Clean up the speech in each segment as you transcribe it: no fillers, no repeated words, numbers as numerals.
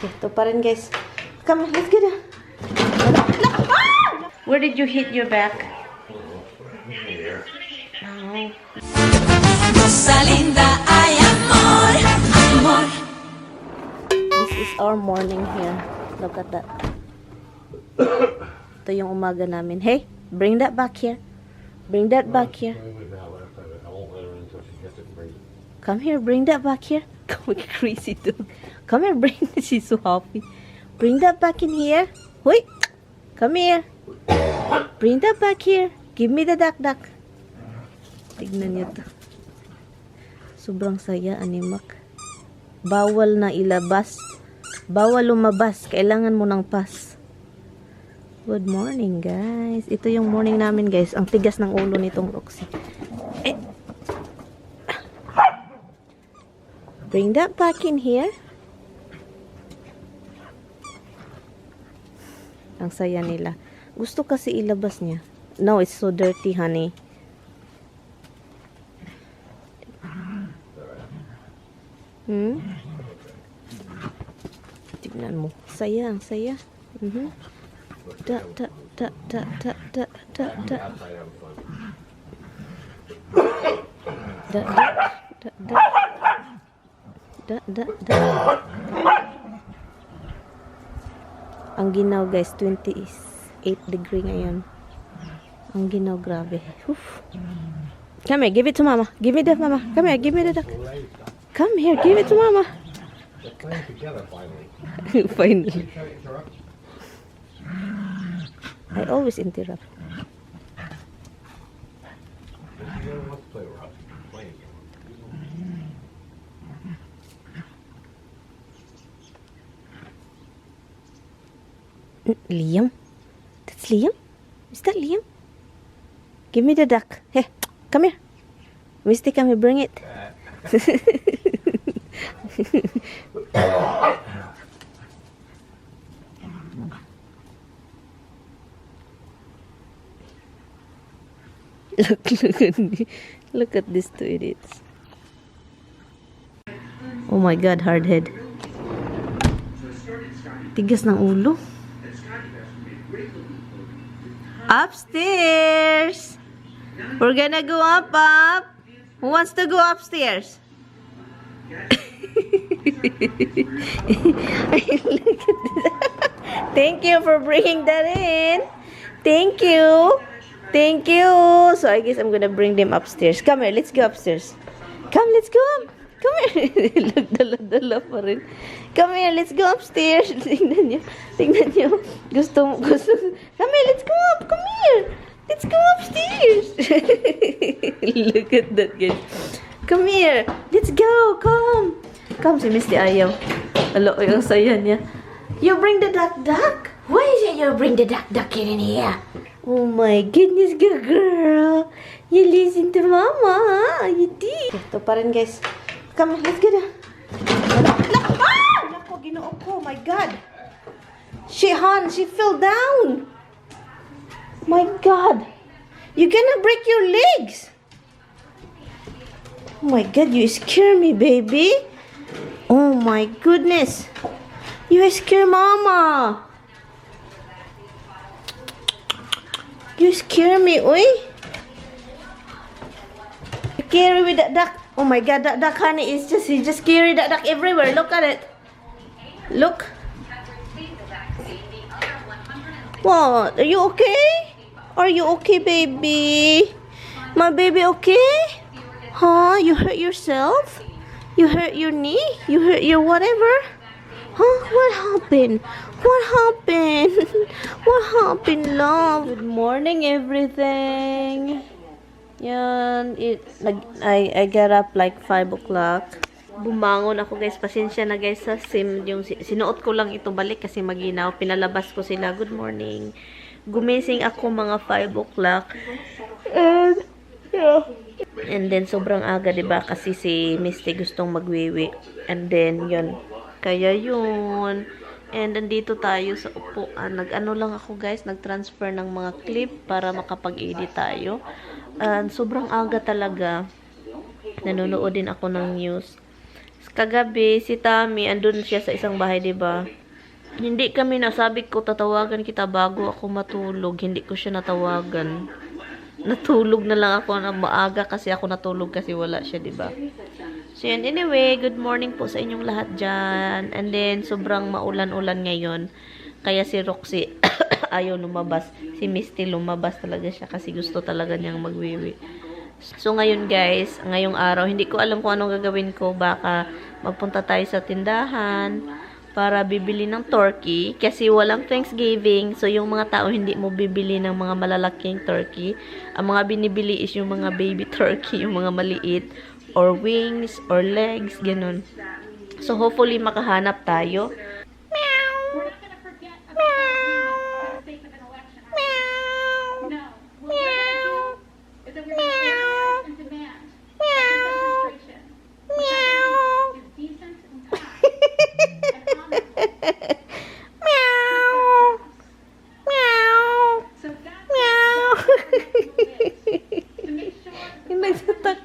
Ito pa rin, guys. Come on, let's get it. Where did you hit your back? Here. Oh. Rosalinda, ay amor, amor. This is our morning here. Look at that. Ito yung umaga namin. Hey, bring that back here. Bring that back here. Come here, bring that back here. Come on, crazy dog. Come here, bring this. She's so happy. Bring that back in here. Wait. Come here. Bring that back here. Give me the duck. Tignan niyo to. Sobrang saya, animak. Bawal na ilabas. Bawal lumabas. Kailangan mo ng pass. Good morning, guys. Ito yung morning namin, guys. Ang tigas ng ulo nitong Roxy. Eh. Bring that back in here. Ang saya nila. Gusto kasi ilabas niya. No, it's so dirty, honey. Tignan mo. Saya, ang saya. Da. Ang ginaw, guys, 28 degree ngayon. Ang ginaw, grabe. Oof. Come here, give it to mama. Give me that, mama. Come here, give me the duck. Come here, give it to mama. They're playing together finally. Finally. Try to interrupt? I always interrupt. Whoever wants to play with us, playing. Liam? That's Liam? Is that Liam? Give me the duck. Hey, come here. Misty, come here, bring it. Look at these two idiots. Oh my God, hard head. Tigas ng ulo. Upstairs. We're gonna go up. Who wants to go upstairs? Look at this. Thank you for bringing that in. Thank you. Thank you. So I guess I'm gonna bring them upstairs. Come here, let's go upstairs. Come, let's go up. Come here. Look, dala pa rin. Come here, let's go upstairs. Tingnan nyo. Gusto. Come here, let's go up. Come here. Let's go upstairs. Look at that, guys. Come here. Let's go. Come. Come, si Misty ayaw. Alo, yung saya niya. You bring the duck. Why is it you bring the duck in here? Oh my goodness, good girl. You listen to mama, huh? You did. Ito pa rin, guys. Come on, let's get it. Nako, ginoo ko. My God. She fell down. My God. You're gonna break your legs. Oh my God, you scare me, baby. Oh my goodness. You scare mama. You scare me, oi. You carry with that duck. Oh my God, that duck, honey, he just carry that duck everywhere. Look at it. Look. What? Are you okay? Are you okay, baby? My baby, okay? Huh? You hurt yourself? You hurt your knee? You hurt your whatever? Huh? What happened? What happened? What happened, love? Good morning, everything. Yan. I got up like 5 o'clock. Bumangon ako, guys. Pasensya na, guys, sa sim. Yung sinuot ko lang ito balik kasi maginaw. Pinalabas ko sila. Good morning. Gumising ako mga 5 o'clock. And, yeah. And then, sobrang aga, diba? Kasi si Misty gustong magwiwi. And then, yun. Kaya yun. And nandito tayo sa upuan. Nag-ano lang ako, guys. Nag-transfer ng mga clip para makapag-edit tayo. And sobrang aga talaga. Nanonood din ako ng news. Kagabi, si Tami, andun siya sa isang bahay, di ba? Hindi kami nasabi ko, tatawagan kita bago ako matulog. Hindi ko siya natawagan. Natulog na lang ako na maaga kasi ako natulog kasi wala siya, di ba? So, yun. Anyway, good morning po sa inyong lahat dyan. And then, sobrang maulan-ulan ngayon. Kaya si Roxy ayaw lumabas. Si Misty lumabas talaga siya kasi gusto talaga niyang magwiwi. So, ngayon guys, ngayong araw, hindi ko alam kung anong gagawin ko. Baka magpunta tayo sa tindahan para bibili ng turkey. Kasi walang Thanksgiving. So, yung mga tao hindi mo bibili ng mga malalaking turkey. Ang mga binibili is yung mga baby turkey, yung mga maliit. Or wings, or legs, ganun. So, hopefully, makahanap tayo.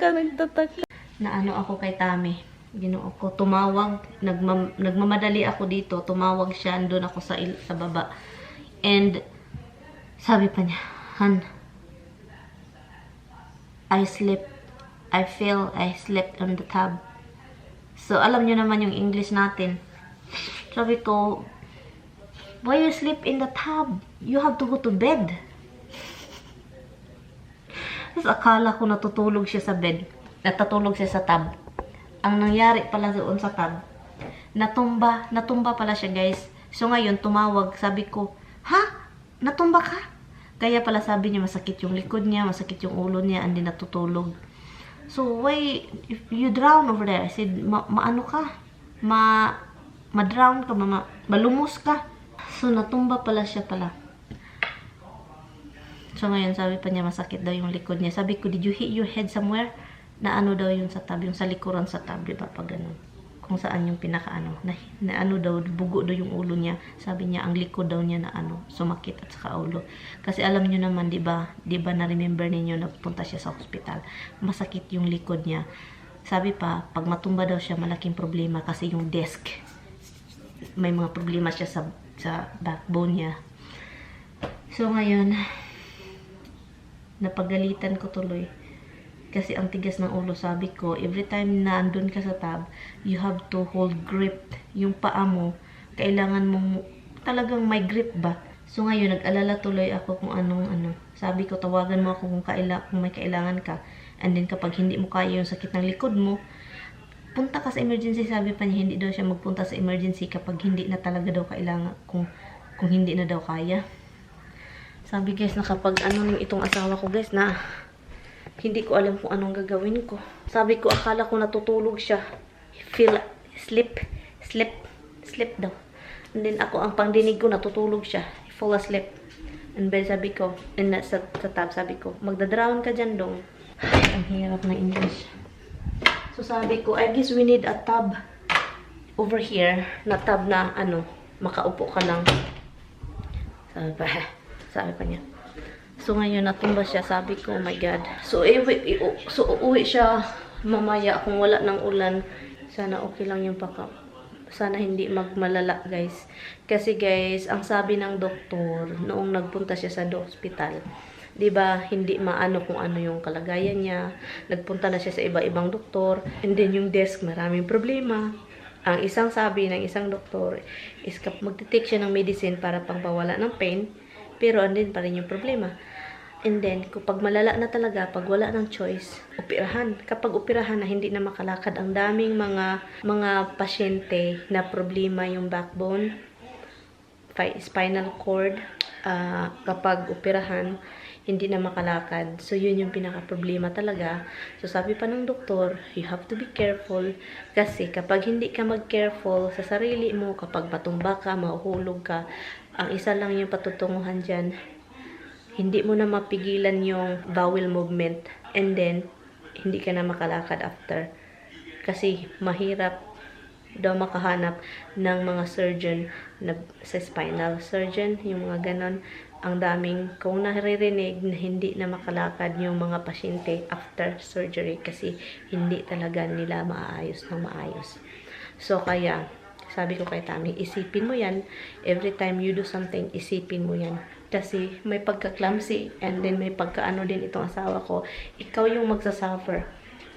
Nagtataka. Na ano ako kay Tami. Ginoo ko, tumawag. Nagmamadali ako dito. Tumawag siya. Andun ako sa baba. And, sabi pa niya, Han, I feel I slept on the tub. So, alam niyo naman yung English natin. Sabi ko, why you sleep in the tub? You have to go to bed. Tapos akala ko natutulog siya sa bed. Natutulog siya sa tub. Ang nangyari pala doon sa tub, natumba pala siya guys. So ngayon, tumawag. Sabi ko, ha? Natumba ka? Kaya pala sabi niya, masakit yung likod niya, masakit yung ulo niya, hindi natutulog. So, why, if you drown over there? I said, maano ka? Ma-drown ka, malumos ka. So, natumba pala siya pala. So, ngayon, sabi pa niya, masakit daw yung likod niya. Sabi ko, did you hit your head somewhere? Na ano daw yun sa tab, yung sa likuran sa tab, diba? Pag ganun. Kung saan yung pinaka-ano. Na ano daw, bugo daw yung ulo niya. Sabi niya, ang likod daw niya na ano, sumakit at saka ulo. Kasi alam niyo naman, diba na-remember ninyo na punta siya sa hospital. Masakit yung likod niya. Sabi pa, pag matumba daw siya, malaking problema kasi yung desk. May mga problema siya sa backbone niya. So, ngayon, napagalitan ko tuloy. Kasi ang tigas ng ulo, sabi ko, every time na andun ka sa tab, you have to hold grip. Yung paa mo, kailangan mong talagang may grip ba? So ngayon, nag-alala tuloy ako kung anong ano. Sabi ko, tawagan mo ako kung may kailangan ka. And then kapag hindi mo kaya yung sakit ng likod mo, punta ka sa emergency. Sabi pa niya, hindi daw siya magpunta sa emergency kapag hindi na talaga daw kailangan, kung hindi na daw kaya. Sabi guys, na kapag ano itong asawa ko guys, na hindi ko alam kung anong gagawin ko. Sabi ko, akala ko natutulog siya. Feel, sleep daw. And then ako, ang pangdinig ko, natutulog siya. Fall asleep. And then sabi ko, sa tab, sabi ko, magdadrown ka dyan dong. Ang hirap na English. So sabi ko, I guess we need a tub over here. Na tub na, ano, makaupo ka lang. Sabi pa niya. So, ngayon, natumba siya. Sabi ko, oh my God. So, uuwi siya mamaya kung wala ng ulan. Sana okay lang yung sana hindi magmalala, guys. Kasi, guys, ang sabi ng doktor, noong nagpunta siya sa hospital, diba, hindi maano kung ano yung kalagayan niya. Nagpunta na siya sa iba-ibang doktor. And then, yung desk, maraming problema. Ang isang sabi ng isang doktor is magtitake siya ng medicine para pangpawala ng pain. Pero, andin pa rin yung problema. And then, kapag malala na talaga, pag wala ng choice, operahan. Kapag operahan na hindi na makalakad, ang daming mga pasyente na problema yung backbone, spinal cord, kapag operahan, hindi na makalakad. So, yun yung pinaka-problema talaga. So, sabi pa ng doktor, you have to be careful. Kasi kapag hindi ka mag-careful sa sarili mo, kapag matumba ka, mahuhulog ka, ang isa lang yung patutunguhan dyan, hindi mo na mapigilan yung bowel movement. And then, hindi ka na makalakad after. Kasi, mahirap daw makahanap ng mga surgeon na, sa spinal surgeon, yung mga ganon. ang daming, kung naririnig na hindi na makalakad yung mga pasyente after surgery kasi hindi talaga nila maayos ng maayos. So, kaya, sabi ko kay Tami, isipin mo yan. Every time you do something, isipin mo yan. Kasi may pagka-clumsy and then may pagka-ano din itong asawa ko. Ikaw yung magsasuffer.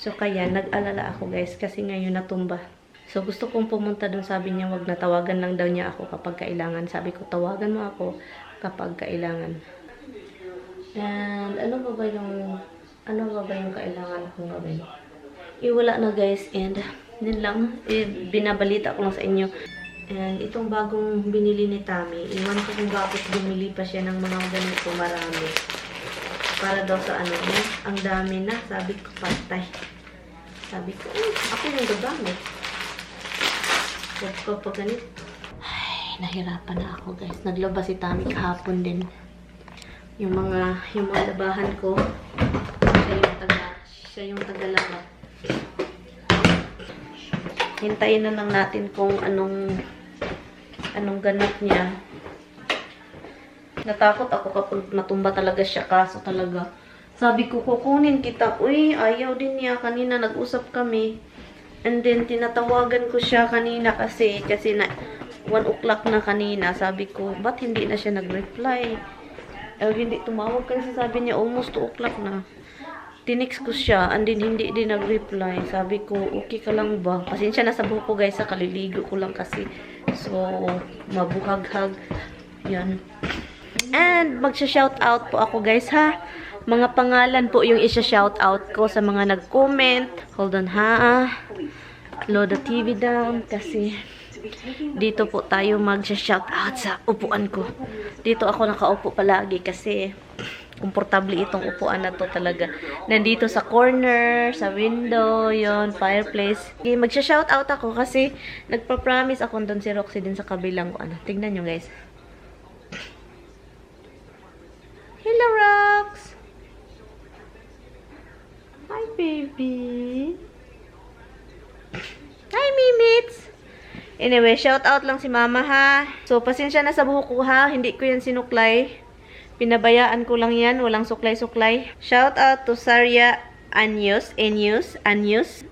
So, kaya, nag-alala ako guys kasi ngayon natumba. So, gusto kong pumunta dun. Sabi niya, wag na, tawagan lang daw niya ako kapag kailangan. Sabi ko, tawagan mo ako kapag kailangan. And, ano ba ba yung kailangan kong gawin? Wala na guys. And, din lang, binabalita ko lang sa inyo. And, itong bagong binili ni Tami, iwan ko kung bakit bumili pa siya ng mga ganito marami. Para daw sa ano, ang dami na. Sabi ko, patay. Sabi ko, ako yung gagamit. Huwag pa ganito. Ay, nahirapan na ako guys. Naglaba si Tami kahapon din. Yung mga labahan ko, siya yung tagalaba. Hintayin na lang natin kung anong ganap niya. Natakot ako kapag matumba talaga siya. Kaso talaga, sabi ko, kukunin kita. Uy, ayaw din niya. Kanina nag-usap kami. And then, tinatawagan ko siya kanina kasi na 1 o'clock na kanina. Sabi ko, ba't hindi na siya nag-reply? Hindi tumawag kasi sabi niya, almost 2 o'clock na. Tinix ko siya, and then hindi din nag-reply. Sabi ko, okay ka lang ba? Pasensya na sa buhok ko guys, sa kaliligo ko lang kasi. So, mabuhaghag. Yan. And, magsha-shoutout po ako guys ha. Mga pangalan po yung isa-shoutout ko sa mga nag-comment. Hold on ha. Load the TV down kasi dito po tayo mag-shoutout sa upuan ko. Dito ako nakaupo palagi kasi komportable itong upuan na to talaga. Nandito sa corner, sa window, yon, fireplace. Okay, mag-shoutout ako kasi nagpa-promise ako doon si Roxy din sa kabilang ano. Tingnan nyo guys. Hello Rox! Hi, baby. Hi, Mimits. Anyway, shout out lang si Mama, ha. So, pasensya na sa buhok ko, ha. Hindi ko yan sinuklay. Pinabayaan ko lang yan. Walang suklay-suklay. Shout out to Saria Anyos,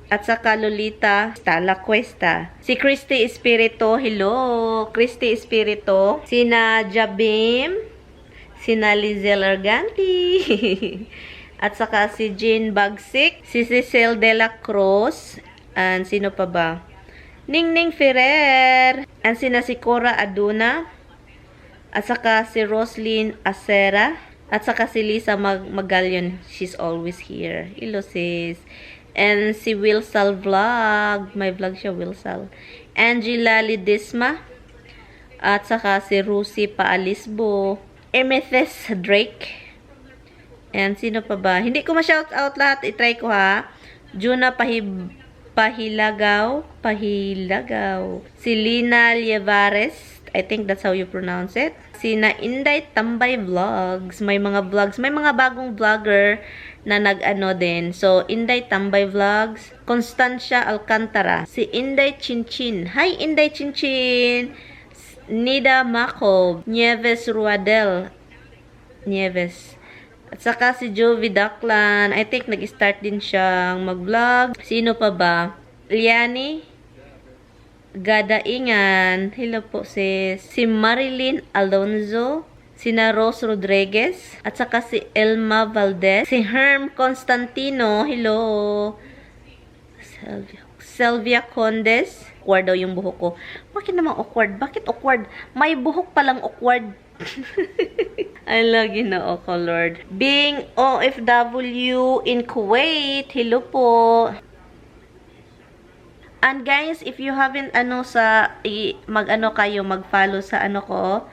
at saka Lolita Stala Cuesta. Si Christy Espirito. Hello, Christy Espirito. Sina Jabim. Sina Lizelle Arganti. At saka si Jean Bagsik, si Cecil de la Cruz, and sino pa ba? Ningning Ferrer, and sina si Cora Aduna, at saka si Roslyn Acera, at saka si Lisa Magallion, she's always here. Hello sis. And si Wilsal Vlog, may vlog siya Wilsal. Angela Lidisma, at saka si Rusi Paalisbo, Emethes Drake, and sino pa ba? Hindi ko ma-shout out lahat. I-try ko ha. Juna Pahilagaw. Si Lina Lievares. I think that's how you pronounce it. Sina Inday Tambay Vlogs. May mga vlogs. May mga bagong vlogger na nag-ano din. So, Inday Tambay Vlogs. Constancia Alcantara. Si Inday Chinchin. Hi, Inday Chinchin. Nida Makob. Nieves Ruadel. Nieves. At saka si Jovi Daklan, I think nag-start din siyang mag-vlog. Sino pa ba? Liani Gadaingan. Hello po sis. Si Marilyn Alonzo. Sina Rose Rodriguez. At saka si Elma Valdez. Si Herm Constantino. Hello. Selvia Condes. Awkward daw yung buhok ko. Bakit naman awkward? Bakit awkward? May buhok palang awkward. I lagi na ako, Lord. Being OFW in Kuwait. Hello po. And guys, if you haven't mag-ano kayo, mag-follow sa ano ko.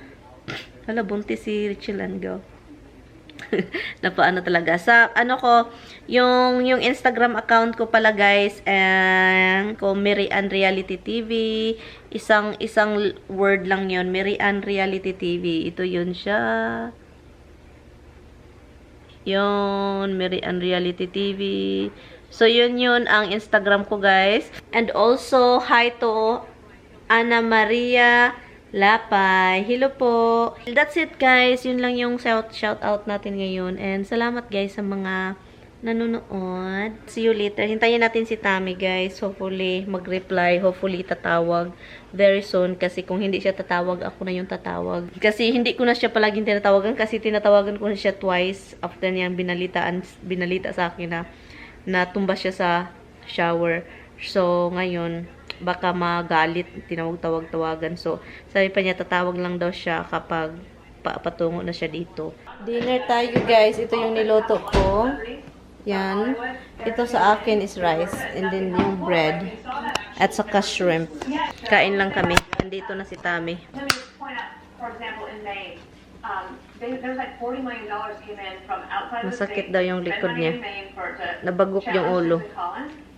Hala, buntis si Richilan go. Napaano talaga. Sa ano ko, yung Instagram account ko pala guys, and ko Mirian Reality TV. Isang word lang yon, Mirian Reality TV. Ito yun siya. Yun, Mirian Reality TV. So yun ang Instagram ko guys. And also, hi to Ana Maria Lapay. Hello po. That's it guys. Yun lang yung shout out natin ngayon. And salamat guys sa mga nanonood. See you later. Hintayin natin si Tammy guys. Hopefully mag-reply. Hopefully tatawag very soon. Kasi kung hindi siya tatawag, ako na yung tatawag. Kasi hindi ko na siya palaging tinatawagan. Kasi tinatawagan ko na siya twice after niyang binalita sa akin na natumba siya sa shower. So ngayon, baka magalit, tinawag-tawagan. So, sabi pa niya, tatawag lang daw siya kapag patungo na siya dito. Dinner tayo, guys. Ito yung niloto ko. Yan. Ito sa akin is rice. And then yung bread. At saka shrimp. Kain lang kami. Andito na si Tammy. Let me just point out, for example, in Maine, there's like $40 million came in from outside the Masakit state. daw yung likod niya. Nabagok yung challenge ulo.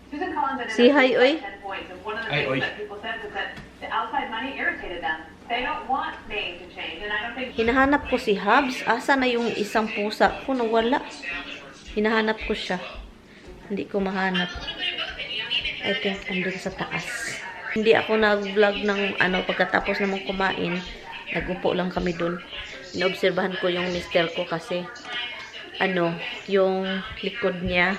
Susan Collins ended Si up hi, with oy. 10 points, and one of the Hi, things oy. that people said was that the outside money irritated them. They don't want Maine to change, and I don't think Hinahanap ko si Habs. Asa na yung isang pusa ko? Nawala. Hinahanap ko siya. Hindi ko mahanap. I think andun sa taas. Hindi ako nag-vlog ng pagkatapos namang kumain. Nagupo lang kami dun. Inoobserbahan ko yung mister ko kasi yung likod niya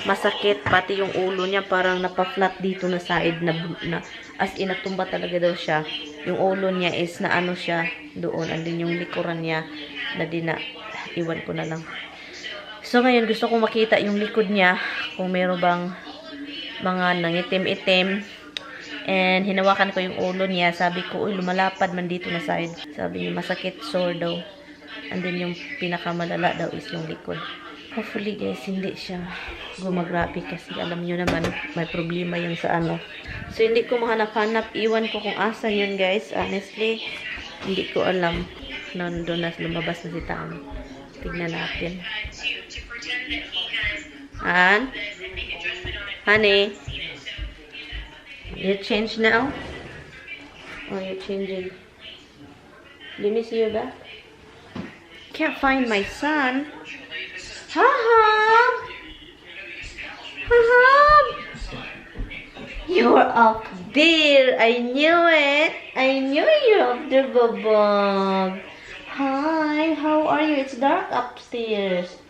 masakit, pati yung ulo niya parang napa-flat dito na side na as in natumba talaga daw siya. Yung ulo niya is na siya doon, andun yung likuran niya na iwan ko na lang. So ngayon gusto kong makita yung likod niya kung meron bang mga nangitim-itim. And hinawakan ko yung ulo niya. Sabi ko, uy, lumalapad man dito na side. Sabi niya, masakit, sore daw. And then yung pinakamalala daw is yung likod. Hopefully guys, hindi siya gumagrabe kasi alam nyo naman, may problema yun sa So hindi ko mahanap-hanap. Iwan ko kung asan yun guys. Honestly, hindi ko alam. Nandun na lumabas na si Tammy. Tignan natin. Honey? You change now? Oh, you're changing. Let me see your back. Can't find my son. Hahab! Hahab! You're up there. I knew it. I knew you're up there, Bobog. Hi, how are you? It's dark upstairs.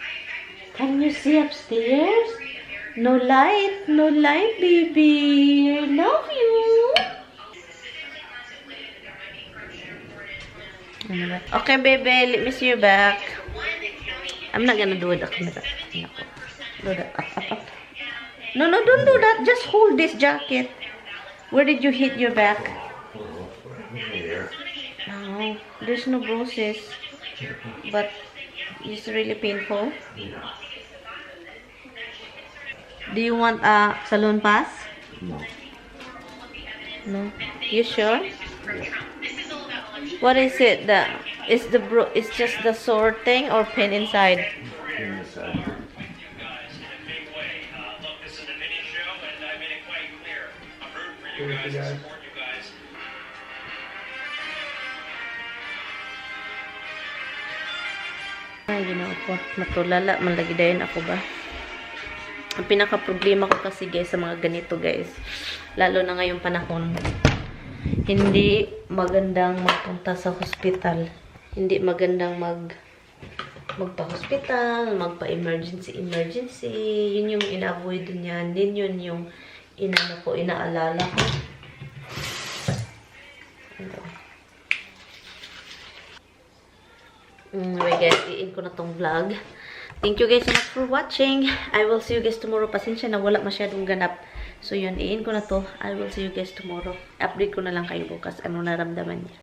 Can you see upstairs? No light, baby. I love you. Okay, baby, let me see your back. I'm not gonna do it. Do that. Up. No, don't do that. Just hold this jacket. Where did you hit your back? Here. No, there's no bruises. But it's really painful. Do you want a salon pass? No. No. You sure? What is it? It's just the sore thing or pain inside? In this side. Ay, ginawa ko. Matulala, malagi dayon ako ba? Ang pinaka-problema ko kasi guys sa mga ganito guys, lalo na ngayong panahon, hindi magandang magpunta sa hospital. Hindi magandang magpa-hospital, magpa-emergency. Yun yung ina-avoid niyan. Din yun yung inaalala ko. Anyway guys, iin ko na tong vlog. Thank you guys so much for watching. I will see you guys tomorrow. Pasensya na wala masyadong ganap. So yun, iin ko na to. I will see you guys tomorrow. Update ko na lang kayo bukas ano naramdaman niya.